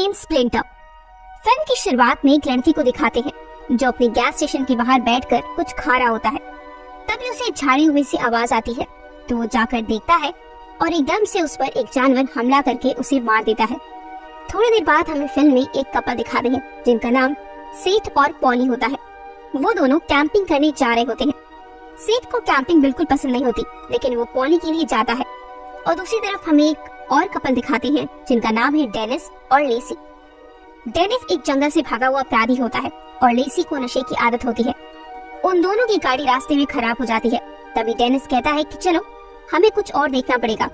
Name splinter. Film की शुरुआत में एक लड़की को दिखाते हैं जो अपनी गैस स्टेशन के बाहर बैठकर कुछ खा रहा होता है। तभी उसे झाड़ी हुई सी आवाज आती है तो वो जाकर देखता है और एकदम से उस पर एक जानवर हमला करके उसे मार देता है। थोड़ी देर बाद हमें फिल्म में एक कपल दिखाते हैं जिनका नाम सेठ और पॉली होता है। वो दोनों कैंपिंग करने जा रहे होते हैं। सेठ को कैंपिंग बिल्कुल पसंद नहीं होती, लेकिन वो पॉली के लिए जाता है। और दूसरी तरफ हमें एक और कपल दिखाते हैं जिनका नाम है डेनिस और लेसी। डेनिस एक जंगल से भागा हुआ अपराधी होता है और लेसी को नशे की आदत होती है। उन दोनों की गाड़ी रास्ते में खराब हो जाती है। तभी डेनिस कहता है कि चलो हमें कुछ और देखना पड़ेगा।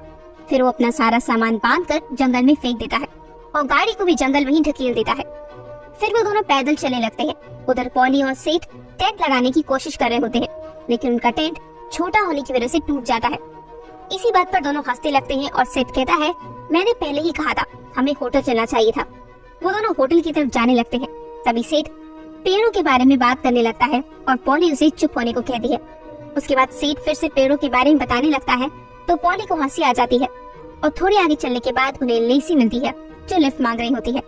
फिर वो अपना सारा सामान बांधकर जंगल में फेंक देता है और गाड़ी को भी जंगल में ही ढकेल देता है। फिर वो दोनों पैदल चलने लगते हैं। उधर पॉली और सेठ टेंट लगाने की कोशिश कर रहे होते हैं, लेकिन उनका टेंट छोटा होने की वजह से टूट जाता है। इसी बात पर दोनों हंसते लगते हैं और सेठ कहता है, मैंने पहले ही कहा था हमें होटल चलना चाहिए था। वो दोनों होटल की तरफ जाने लगते हैं। तभी सेठ पेड़ों के बारे में बात करने लगता है और पॉली उसे चुप होने को कहती है। उसके बाद सेठ फिर से पेड़ों के बारे में बताने लगता है तो पॉली को हंसी आ जाती है और थोड़ी आगे चलने के बाद उन्हें लेसी मिलती है जो लिफ्ट मांग रही होती है।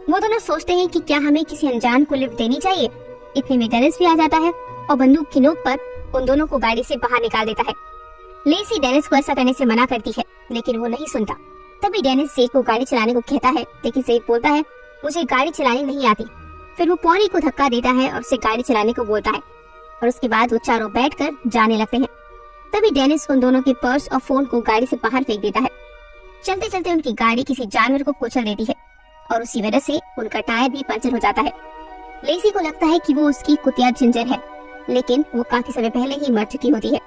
वो दोनों सोचते हैं कि क्या हमें किसी अनजान को लिफ्ट देनी चाहिए। इतने में डेनिस भी आ जाता है और बंदूक की नोक पर उन दोनों को गाड़ी से बाहर निकाल देता है। लेसी डेनिस को ऐसा करने से मना करती है, लेकिन वो नहीं सुनता। तभी डेनिस सेठ को गाड़ी चलाने को कहता है, लेकिन सेठ बोलता है मुझे गाड़ी चलानी नहीं आती। फिर वो पॉली को धक्का देता है और उसे गाड़ी चलाने को बोलता है और उसके बाद वो चारों बैठकर जाने लगते हैं। तभी डेनिस उन दोनों के पर्स और फोन को गाड़ी से बाहर फेंक देता है। चलते चलते उनकी गाड़ी किसी जानवर को कुचल देती है और उसी वजह से उनका टायर भी पंचर हो जाता है। लेसी को लगता है कि वो उसकी कुतिया जिंजर है, लेकिन वो काफी समय पहले ही मर चुकी होती है।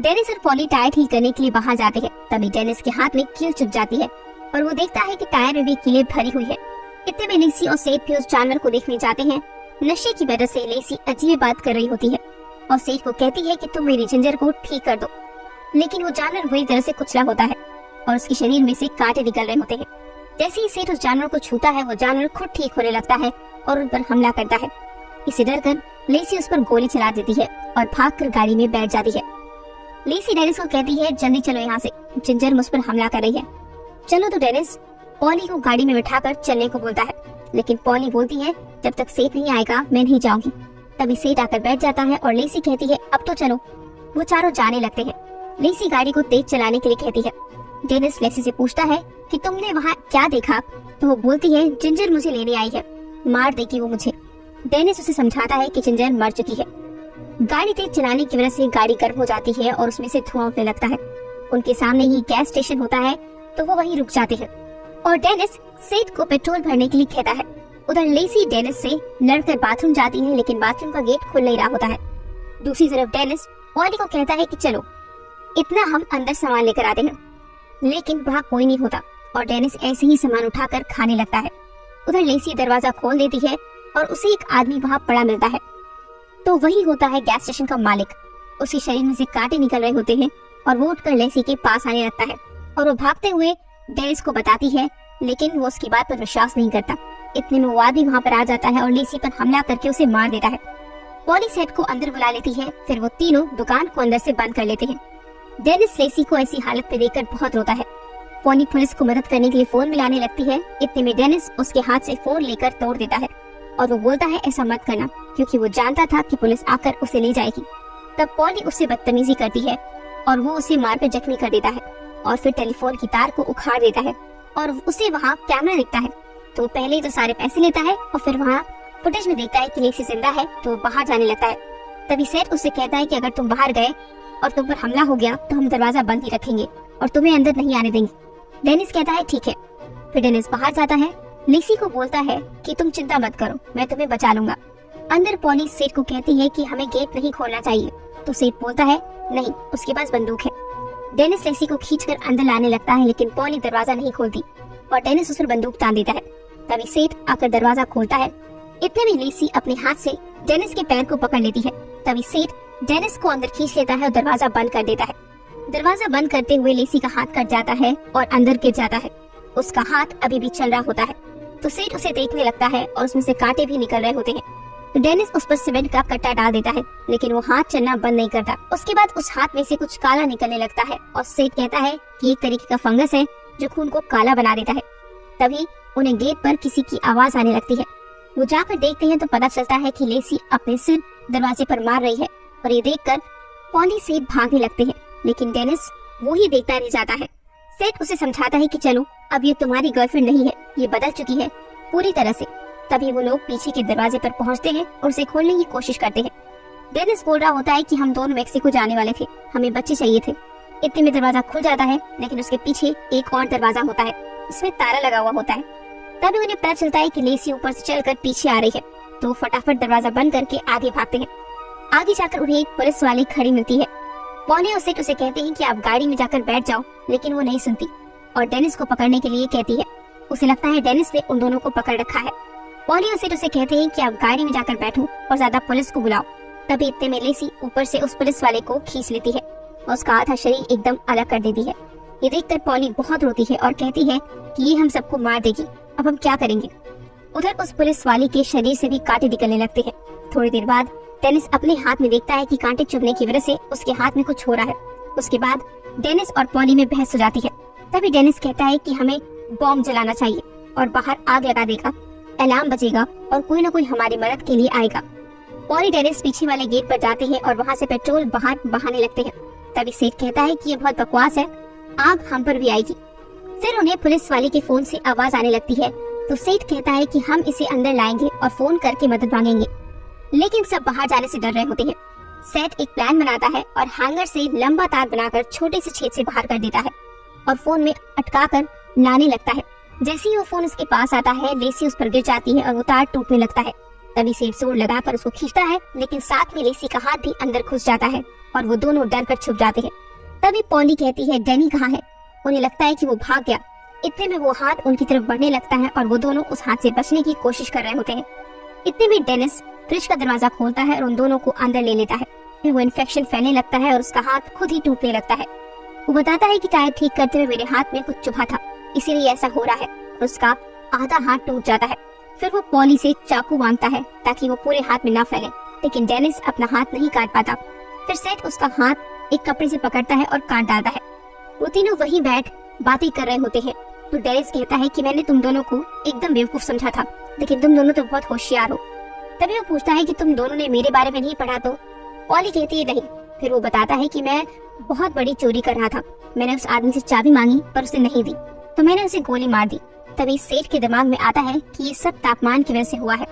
डेनिस और पॉली टायर ठीक करने के लिए बाहर जाते हैं। तभी डेनिस के हाथ में कील चुभ जाती है और वो देखता है कि टायर में भी कीलें भरी हुई है। इतने में लेसी और सेठ भी उस जानवर को देखने जाते हैं। नशे की वजह से लेसी अजीब बात कर रही होती है और सेठ को कहती है कि तुम मेरी जिंजर को ठीक कर दो, लेकिन वो जानवर बुरी तरह से कुचला होता है और उसके शरीर में से कांटे निकल रहे होते हैं। जैसे ही सेठ उस जानवर को छूता है वो जानवर खुद ठीक होने लगता है और उन पर हमला करता है। इसे डरकर लेसी उस पर गोली चला देती है और भागकर गाड़ी में बैठ जाती है। लेसी डेनिस को कहती है जल्दी चलो यहाँ से, जिंजर मुझ पर हमला कर रही है। चलो तो डेनिस पॉली को गाड़ी में बिठाकर चलने को बोलता है, लेकिन पॉली बोलती है जब तक सेठ नहीं आएगा मैं नहीं जाऊंगी। तभी सेठ आकर बैठ जाता है और लेसी कहती है अब तो चलो। वो चारों जाने लगते हैं। लेसी गाड़ी को तेज चलाने के लिए कहती है। डेनिस लेसी से पूछता है कि तुमने वहाँ क्या देखा, तो वो बोलती है जिंजर मुझे लेने आई है, मार देगी वो मुझे। डेनिस उसे समझाता है कि जिंजर मर चुकी है। गाड़ी तेज चलाने की वजह से गाड़ी गर्म हो जाती है और उसमें से धुआं उठने लगता है। उनके सामने ही गैस स्टेशन होता है तो वो वहीं रुक जाते हैं और डेनिस सेठ को पेट्रोल भरने के लिए कहता है। उधर लेसी डेनिस से लड़कर बाथरूम जाती है, लेकिन बाथरूम का गेट खुल नहीं रहा होता है। दूसरी तरफ डेनिस पॉली को कहता है कि चलो इतना हम अंदर सामान लेकर आते हैं, लेकिन वहाँ कोई नहीं होता और डेनिस ऐसे ही सामान उठाकर खाने लगता है। उधर लेसी दरवाजा खोल देती है और उसे एक आदमी वहाँ पड़ा मिलता है, तो वही होता है गैस स्टेशन का मालिक। उसके शरीर में से कांटे निकल रहे होते हैं और वो उठकर लेसी के पास आने लगता है और वो भागते हुए डेनिस को बताती है, लेकिन वो उसकी बात पर विश्वास नहीं करता। इतने में वो आदमी वहाँ पर आ जाता है और लेसी पर हमला करके उसे मार देता है। पॉली सेठ को अंदर बुला लेती है। फिर वो तीनों दुकान को अंदर से बंद कर लेते हैं। डेनिस लेसी को ऐसी हालत में देखकर बहुत रोता है। पॉली पुलिस को मदद करने के लिए फोन मिलाने लगती है। इतने में डेनिस उसके हाथ से फोन लेकर तोड़ देता है और वो बोलता है ऐसा मत करना, क्योंकि वो जानता था कि पुलिस आकर उसे ले जाएगी। तब पॉली उससे बदतमीजी करती है और वो उसे मारकर जख्मी कर देता है और फिर टेलीफोन की तार को उखाड़ देता है और उसे वहाँ कैमरा दिखता है। तो पहले तो सारे पैसे लेता है और फिर वहाँ फुटेज में देखता है कि लेसी जिंदा है तो बाहर जाने लगता है। तभी सेठ उससे कहता है कि अगर तुम बाहर गए और तुम पर हमला हो गया तो हम दरवाजा बंद ही रखेंगे और तुम्हें अंदर नहीं आने देंगे। डेनिस कहता है ठीक है। फिर डेनिस बाहर जाता है। लेसी को बोलता है कि तुम चिंता मत करो, मैं तुम्हें बचा लूंगा। अंदर पॉली सेठ को कहती है कि हमें गेट नहीं खोलना चाहिए, तो सेठ बोलता है नहीं, उसके पास बंदूक है। डेनिस लेसी को खींचकर अंदर लाने लगता है, लेकिन पॉली दरवाजा नहीं खोलती और डेनिस उस पर बंदूक तान देता है। तभी सेठ आकर दरवाजा खोलता है। इतने में लेसी अपने हाथ से डेनिस के पैर को पकड़ लेती है। तभी सेठ डेनिस को अंदर खींच लेता है और दरवाजा बंद कर देता है। दरवाजा बंद करते हुए लेसी का हाथ कट जाता है और अंदर गिर जाता है। उसका हाथ अभी भी चल रहा होता है, तो सेठ उसे देखने लगता है और उसमें से कांटे भी निकल रहे होते हैं। तो डेनिस उस पर सीमेंट का कट्टा डाल देता है, लेकिन वो हाथ चलना बंद नहीं करता। उसके बाद उस हाथ में से कुछ काला निकलने लगता है और सेठ कहता है कि एक तरीके का फंगस है जो खून को काला बना देता है। तभी उन्हें गेट पर किसी की आवाज आने लगती है। वो जाकर देखते हैं तो पता चलता है कि लेसी अपने सिर दरवाजे पर मार रही है और ये देखकर पॉली सेठ भागने लगते हैं, लेकिन डेनिस वो ही देखता रह जाता है। सेठ उसे समझाता है कि चलो, अब ये तुम्हारी गर्लफ्रेंड नहीं है, ये बदल चुकी है पूरी तरह से। तभी वो लोग पीछे के दरवाजे पर पहुंचते हैं और उसे खोलने की कोशिश करते हैं। डेनिस बोल रहा होता है कि हम दोनों मेक्सिको जाने वाले थे, हमें बच्चे चाहिए थे। इतने में दरवाजा खुल जाता है, लेकिन उसके पीछे एक और दरवाजा होता है, इसमें ताला लगा हुआ होता है। तभी उन्हें पता चलता है कि लेसी ऊपर से चलकर पीछे आ रही है, तो फटाफट दरवाजा बंद करके आगे भागते हैं। आगे जाकर उन्हें एक पुलिस वाली खड़ी मिलती है। पॉली और सेठ उसे कहते हैं कि आप गाड़ी में जाकर बैठ जाओ, लेकिन वो नहीं सुनती और डेनिस को पकड़ने के लिए कहती है। उसे लगता है डेनिस ने उन दोनों को पकड़ रखा है। पॉली और सेठ उसे कहते हैं कि आप गाड़ी में जाकर बैठो और ज्यादा पुलिस को बुलाओ। तभी इतने में लेसी ऊपर से उस पुलिस वाले को खींच लेती है और उसका आधा शरीर एकदम अलग कर देती है। ये देखकर पॉली बहुत रोती है और कहती है कि ये हम सबको मार देगी, अब हम क्या करेंगे। उधर उस पुलिस वाले के शरीर से भी कांटे निकलने लगते हैं। थोड़ी देर बाद डेनिस अपने हाथ में देखता है कि कांटे चुभने की वजह से उसके हाथ में कुछ हो रहा है। उसके बाद डेनिस और पॉली में बहस हो जाती है। तभी डेनिस कहता है कि हमें बॉम्ब जलाना चाहिए और बाहर आग लगा देगा, अलार्म बजेगा और कोई ना कोई हमारी मदद के लिए आएगा। पॉली डेनिस पीछे वाले गेट पर जाते हैं और वहाँ से पेट्रोल बाहर बहाने लगते हैं। तभी सेठ कहता है कि ये बहुत बकवास है, आग हम पर भी आएगी। फिर उन्हें पुलिस वाले के फोन से आवाज आने लगती है, तो सेठ कहता है कि हम इसे अंदर लाएंगे और फोन करके मदद मांगेंगे, लेकिन सब बाहर जाने से डर रहे होते हैं। सेठ एक प्लान बनाता है और हैंगर से लंबा तार बनाकर छोटे से छेद से बाहर कर देता है और फोन में अटका कर लाने लगता है। जैसे ही वो फोन उसके पास आता है, लेसी उस पर गिर जाती है और वो तार टूटने लगता है। तभी सेठ जोर लगाकर उसको खींचता है, लेकिन साथ में लेसी का हाथ भी अंदर घुस जाता है और वो दोनों डर कर छुप जाते हैं। तभी पॉली कहती है डैनी कहाँ है। उन्हें लगता है कि वो भाग गया। इतने में वो हाथ उनकी तरफ बढ़ने लगता है और वो दोनों उस हाथ से बचने की कोशिश कर रहे होते हैं। इतने में डेनिस फ्रिज का दरवाजा खोलता है और उन दोनों को अंदर ले लेता है। फिर वो इन्फेक्शन फैलने लगता है और उसका हाथ खुद ही टूटने लगता है। वो बताता है कि टायर ठीक करते हुए मेरे हाथ में कुछ चुभा था, इसीलिए ऐसा हो रहा है। उसका आधा हाथ टूट जाता है। फिर वो पॉली से चाकू मांगता है ताकि वो पूरे हाथ में ना फैले, लेकिन डेनिस अपना हाथ नहीं काट पाता। फिर सेठ उसका हाथ एक कपड़े से पकड़ता है और काट डालता है। वो तीनों वहीं बैठ बातें कर रहे होते हैं, तो डेनिस कहता है कि मैंने तुम दोनों को एकदम बेवकूफ समझा था, लेकिन तुम दोनों तो बहुत होशियार हो। तभी वो पूछता है कि तुम दोनों ने मेरे बारे में नहीं पढ़ा तो? पॉली कहती है नहीं। फिर वो बताता है कि मैं बहुत बड़ी चोरी कर रहा था, मैंने उस आदमी से चाबी मांगी पर उसे नहीं दी, तो मैंने उसे गोली मार दी। तभी सेठ के दिमाग में आता है कि ये सब तापमान की वजह से हुआ है।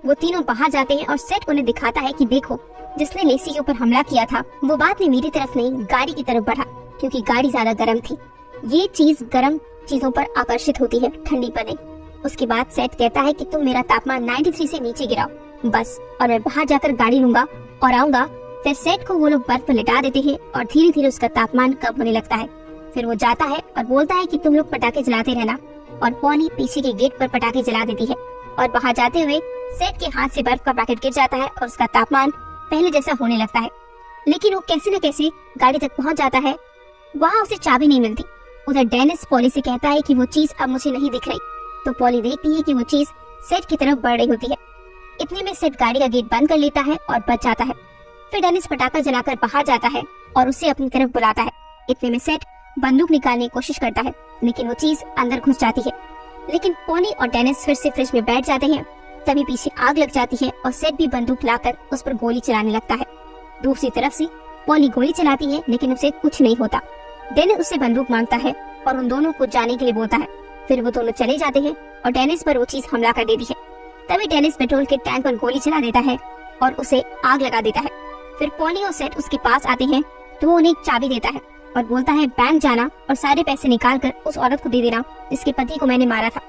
वो तीनों बाहर जाते हैं और सेठ उन्हें दिखाता है कि देखो, जिसने लेसी के ऊपर हमला किया था वो बाद में मेरी तरफ नहीं गाड़ी की तरफ बढ़ा, क्योंकि गाड़ी ज्यादा गर्म थी। ये चीज गर्म चीजों पर आकर्षित होती है, ठंडी पर नहीं। उसके बाद सेठ कहता है कि तुम मेरा तापमान 93 से नीचे गिराओ बस, और मैं बाहर जाकर गाड़ी लूंगा और आऊंगा। फिर सेठ को वो लोग बर्फ पर लिटा देते हैं और धीरे धीरे उसका तापमान कम होने लगता है। फिर वो जाता है और बोलता है कि तुम लोग पटाखे जलाते रहना, और पॉली पीछे के गेट पर पटाखे जला देती है। और बाहर जाते हुए सेठ के हाथ से बर्फ का पैकेट गिर जाता है और उसका तापमान पहले जैसा होने लगता है। लेकिन वो कैसे न कैसे गाड़ी तक पहुंच जाता है। वहाँ उसे चाबी नहीं मिलती। उधर डेनिस पॉली से कहता है कि वो चीज अब मुझे नहीं दिख रही, तो पॉली देखती है कि वो चीज सेठ की तरफ बढ़ रही होती है। इतने में सेठ गाड़ी का गेट बंद कर लेता है और बच जाता है। फिर डेनिस पटाखा जलाकर बाहर जाता है और उसे अपनी तरफ बुलाता है। इतने में सेठ बंदूक निकालने की कोशिश करता है, लेकिन वो चीज अंदर घुस जाती है। लेकिन पॉली और डेनिस फिर से फ्रिज में बैठ जाते हैं। तभी पीछे आग लग जाती है और सेठ भी बंदूक लाकर उस पर गोली चलाने लगता है। दूसरी तरफ से पॉली गोली चलाती है, लेकिन उसे कुछ नहीं होता। डेनिस उससे बंदूक मांगता है और उन दोनों को जाने के लिए बोलता है। फिर वो दोनों चले जाते हैं और डेनिस पर वो चीज हमला कर देती है। तभी डेनिस पेट्रोल के टैंक पर गोली चला देता है और उसे आग लगा देता है। फिर पॉली और सेठ उसके पास आते हैं, तो वो उन्हें एक चाबी देता है और बोलता है बैंक जाना और सारे पैसे निकाल कर उस औरत को दे देना जिसके पति को मैंने मारा था।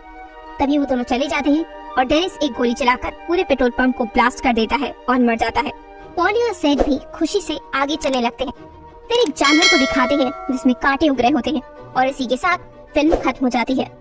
तभी वो दोनों चले जाते हैं और डेनिस एक गोली चलाकर पूरे पेट्रोल पंप को ब्लास्ट कर देता है और मर जाता है। पॉली और सेठ भी खुशी से आगे चलने लगते हैं। फिर एक जानवर को दिखाते हैं जिसमें कांटे उग रहे होते हैं और इसी के साथ फिल्म खत्म हो जाती है।